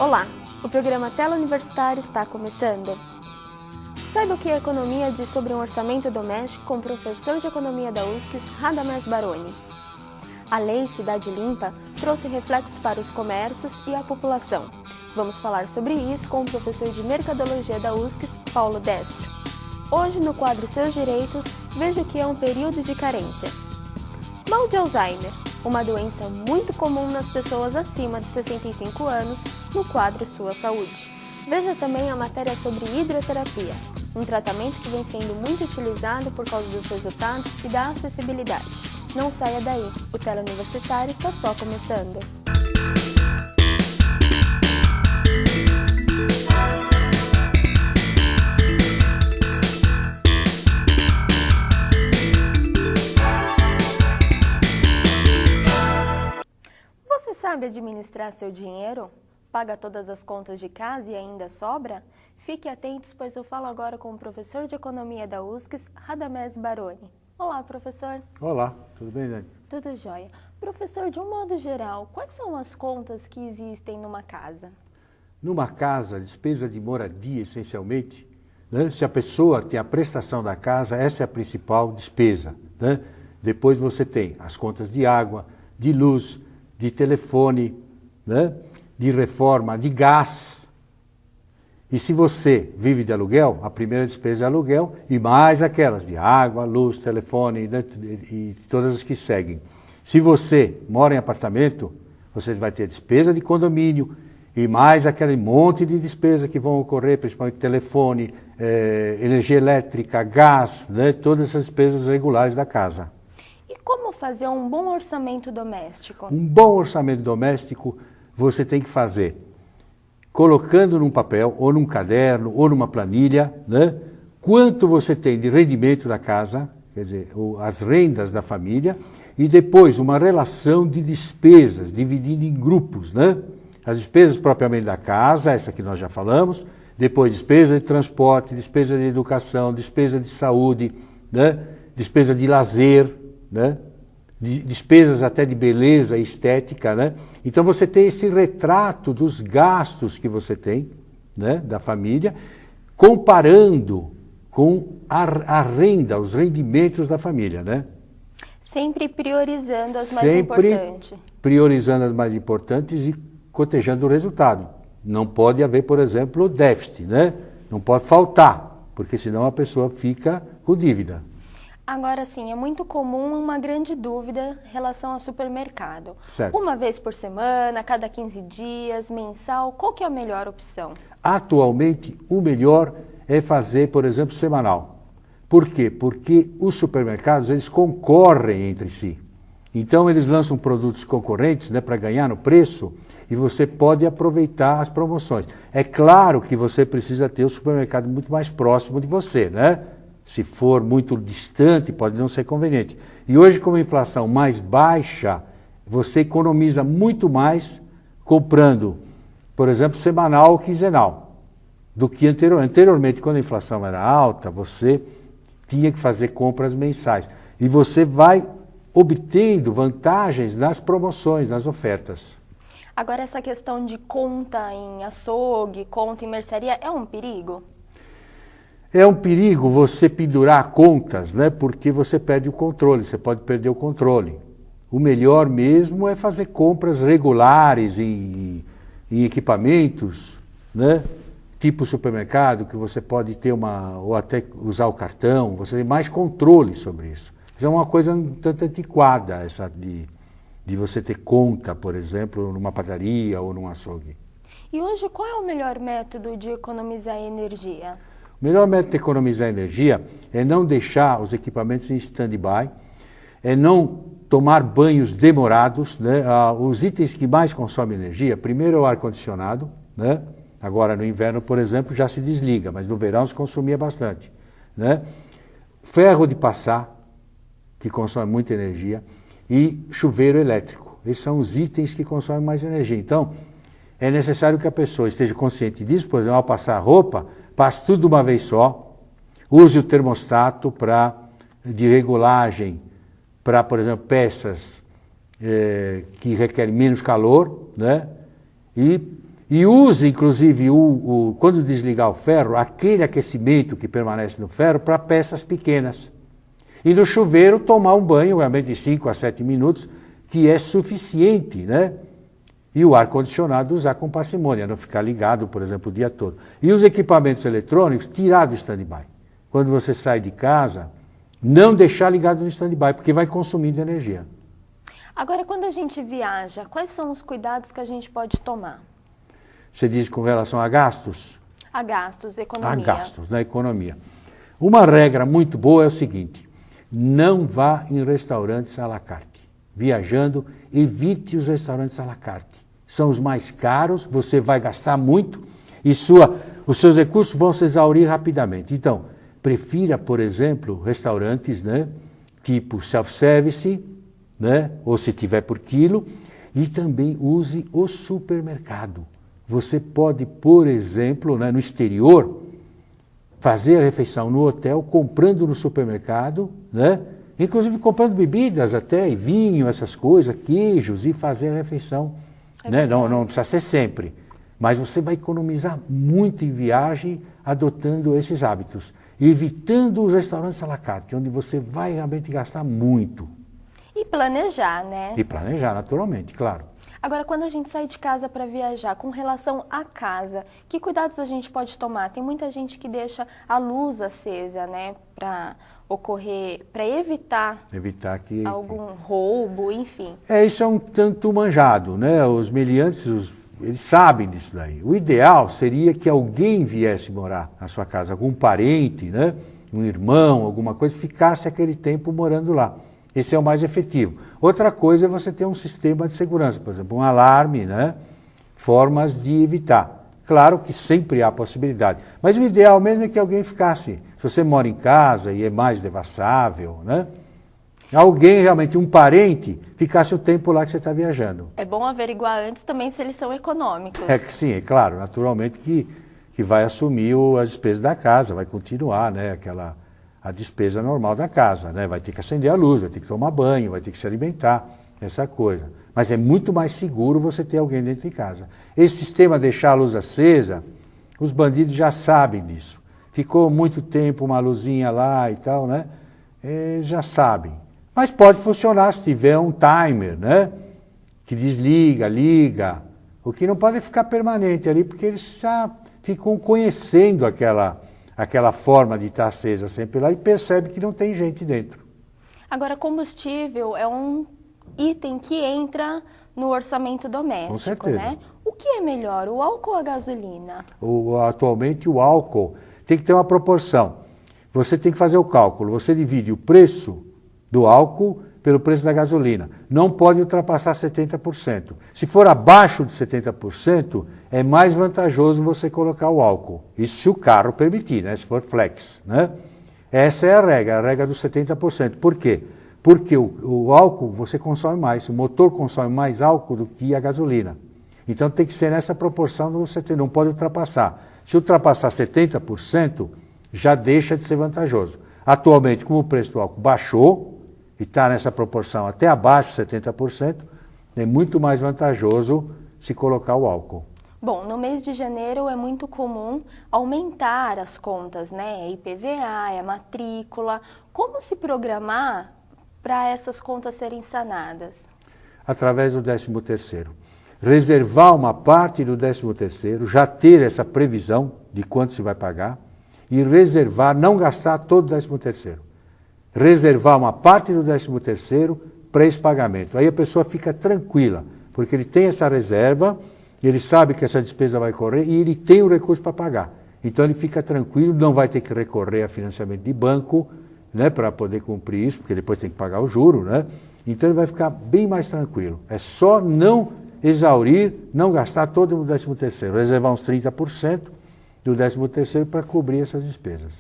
Olá, o programa Tela Universitária está começando. Saiba o que a economia diz sobre um orçamento doméstico com o professor de economia da USCS, Radamés Baroni. A Lei Cidade Limpa trouxe reflexos para os comércios e a população. Vamos falar sobre isso com o professor de mercadologia da USCS, Paulo Destro. Hoje, no quadro Seus Direitos, veja o que é um período de carência. Mal de Alzheimer, uma doença muito comum nas pessoas acima de 65 anos, no quadro Sua Saúde. Veja também a matéria sobre hidroterapia, um tratamento que vem sendo muito utilizado por causa dos resultados e da acessibilidade. Não saia daí, o Tela Universitário está só começando. Você sabe administrar seu dinheiro? Paga todas as contas de casa e ainda sobra? Fique atentos, pois eu falo agora com o professor de economia da USCS, Radamés Baroni. Olá, professor. Olá, tudo bem, Dani? Tudo jóia. Professor, de um modo geral, quais são as contas que existem numa casa? Numa casa, despesa de moradia, essencialmente, né? Se a pessoa tem a prestação da casa, essa é a principal despesa, né? Depois você tem as contas de água, de luz, de telefone, né? De reforma, de gás. E se você vive de aluguel, a primeira despesa é aluguel e mais aquelas de água, luz, telefone, né? E todas as que seguem. Se você mora em apartamento, você vai ter despesa de condomínio e mais aquele monte de despesas que vão ocorrer, principalmente telefone, energia elétrica, gás, né? Todas essas despesas regulares da casa. E como fazer um bom orçamento doméstico? Um bom orçamento doméstico você tem que fazer colocando num papel, ou num caderno, ou numa planilha, né? Quanto você tem de rendimento da casa, quer dizer, as rendas da família, e depois uma relação de despesas, dividindo em grupos, né? As despesas propriamente da casa, essa que nós já falamos, depois despesa de transporte, despesa de educação, despesa de saúde, né? Despesa de lazer, né? Despesas até de beleza e estética, né? Então você tem esse retrato dos gastos que você tem, né, da família, comparando com a renda, os rendimentos da família, né? Sempre priorizando as mais importantes. Sempre priorizando as mais importantes e cotejando o resultado. Não pode haver, por exemplo, déficit, né? Não pode faltar, porque senão a pessoa fica com dívida. Agora sim, é muito comum uma grande dúvida em relação ao supermercado. Certo. Uma vez por semana, cada 15 dias, mensal, qual que é a melhor opção? Atualmente, o melhor é fazer, por exemplo, semanal. Por quê? Porque os supermercados, eles concorrem entre si. Então, eles lançam produtos concorrentes, né, para ganhar no preço e você pode aproveitar as promoções. É claro que você precisa ter o supermercado muito mais próximo de você, né? Se for muito distante, pode não ser conveniente. E hoje, com a inflação mais baixa, você economiza muito mais comprando, por exemplo, semanal ou quinzenal, do que anteriormente. Anteriormente, quando a inflação era alta, você tinha que fazer compras mensais. E você vai obtendo vantagens nas promoções, nas ofertas. Agora, essa questão de conta em açougue, conta em mercearia, é um perigo? É um perigo você pendurar contas, né? Porque você perde o controle, você pode perder o controle. O melhor mesmo é fazer compras regulares em equipamentos, né? Tipo supermercado, que você pode ter ou até usar o cartão, você tem mais controle sobre isso. Isso é uma coisa um tanto antiquada, essa de você ter conta, por exemplo, numa padaria ou num açougue. E hoje, qual é o melhor método de economizar energia? O melhor método de economizar energia é não deixar os equipamentos em stand-by, é não tomar banhos demorados, né? Os itens que mais consomem energia, primeiro é o ar-condicionado, né? Agora no inverno, por exemplo, já se desliga, mas no verão se consumia bastante, né? Ferro de passar, que consome muita energia, e chuveiro elétrico. Esses são os itens que consomem mais energia. Então, é necessário que a pessoa esteja consciente disso, por exemplo, ao passar roupa, passe tudo de uma vez só, use o termostato de regulagem para, por exemplo, peças que requerem menos calor, né? E E use, inclusive, quando desligar o ferro, aquele aquecimento que permanece no ferro para peças pequenas. E no chuveiro, tomar um banho, realmente de 5 a 7 minutos, que é suficiente, né? E o ar-condicionado usar com parcimônia, não ficar ligado, por exemplo, o dia todo. E os equipamentos eletrônicos, tirar do stand-by. Quando você sai de casa, não deixar ligado no stand-by, porque vai consumindo energia. Agora, quando a gente viaja, quais são os cuidados que a gente pode tomar? Você diz com relação a gastos? A gastos, economia. A gastos, na economia. Uma regra muito boa é o seguinte: não vá em restaurantes à la carte. Viajando, evite os restaurantes à la carte. São os mais caros, você vai gastar muito e os seus recursos vão se exaurir rapidamente. Então, prefira, por exemplo, restaurantes, né, tipo self-service, né, ou se tiver por quilo, e também use o supermercado. Você pode, por exemplo, né, no exterior, fazer a refeição no hotel, comprando no supermercado, né? Inclusive comprando bebidas até, e vinho, essas coisas, queijos, e fazer a refeição. Né? Não precisa ser sempre, mas você vai economizar muito em viagem adotando esses hábitos, evitando os restaurantes à la carte, onde você vai realmente gastar muito. E planejar, né? E planejar, naturalmente, claro. Agora, quando a gente sai de casa para viajar, com relação à casa, que cuidados a gente pode tomar? Tem muita gente que deixa a luz acesa, né, para evitar algum roubo, enfim. Isso é um tanto manjado, né? Os meliantes, eles sabem disso daí. O ideal seria que alguém viesse morar na sua casa, algum parente, né? Um irmão, alguma coisa, ficasse aquele tempo morando lá. Esse é o mais efetivo. Outra coisa é você ter um sistema de segurança, por exemplo, um alarme, né? Formas de evitar. Claro que sempre há possibilidade, mas o ideal mesmo é que alguém ficasse. Se você mora em casa e é mais devassável, né? Alguém realmente, um parente, ficasse o tempo lá que você está viajando. É bom averiguar antes também se eles são econômicos. Sim, é claro, naturalmente que vai assumir as despesas da casa, vai continuar, né? A despesa normal da casa, né? Vai ter que acender a luz, vai ter que tomar banho, vai ter que se alimentar, essa coisa. Mas é muito mais seguro você ter alguém dentro de casa. Esse sistema de deixar a luz acesa, os bandidos já sabem disso. Ficou muito tempo uma luzinha lá e tal, né? Já sabem. Mas pode funcionar se tiver um timer, né? Que desliga, liga. O que não pode ficar permanente ali, porque eles já ficam conhecendo aquela forma de estar acesa sempre lá e percebe que não tem gente dentro. Agora, combustível é um item que entra no orçamento doméstico, com certeza, né? O que é melhor, o álcool ou a gasolina? Atualmente o álcool tem que ter uma proporção. Você tem que fazer o cálculo, você divide o preço do álcool pelo preço da gasolina. Não pode ultrapassar 70%. Se for abaixo de 70%, é mais vantajoso você colocar o álcool. Isso se o carro permitir, né? Se for flex, né? Essa é a regra dos 70%. Por quê? Porque o álcool você consome mais, o motor consome mais álcool do que a gasolina. Então tem que ser nessa proporção, não pode ultrapassar. Se ultrapassar 70%, já deixa de ser vantajoso. Atualmente, como o preço do álcool baixou, e está nessa proporção até abaixo de 70%, é muito mais vantajoso se colocar o álcool. Bom, no mês de janeiro é muito comum aumentar as contas, né? IPVA, a matrícula. Como se programar para essas contas serem sanadas? Através do 13º. Reservar uma parte do 13º, já ter essa previsão de quanto se vai pagar, e reservar, não gastar todo o 13º. Reservar uma parte do 13º para esse pagamento. Aí a pessoa fica tranquila, porque ele tem essa reserva, ele sabe que essa despesa vai correr e ele tem o recurso para pagar. Então ele fica tranquilo, não vai ter que recorrer a financiamento de banco, né, para poder cumprir isso, porque depois tem que pagar o juro, né? Então ele vai ficar bem mais tranquilo. É só não exaurir, não gastar todo o 13º, reservar uns 30% do 13º para cobrir essas despesas.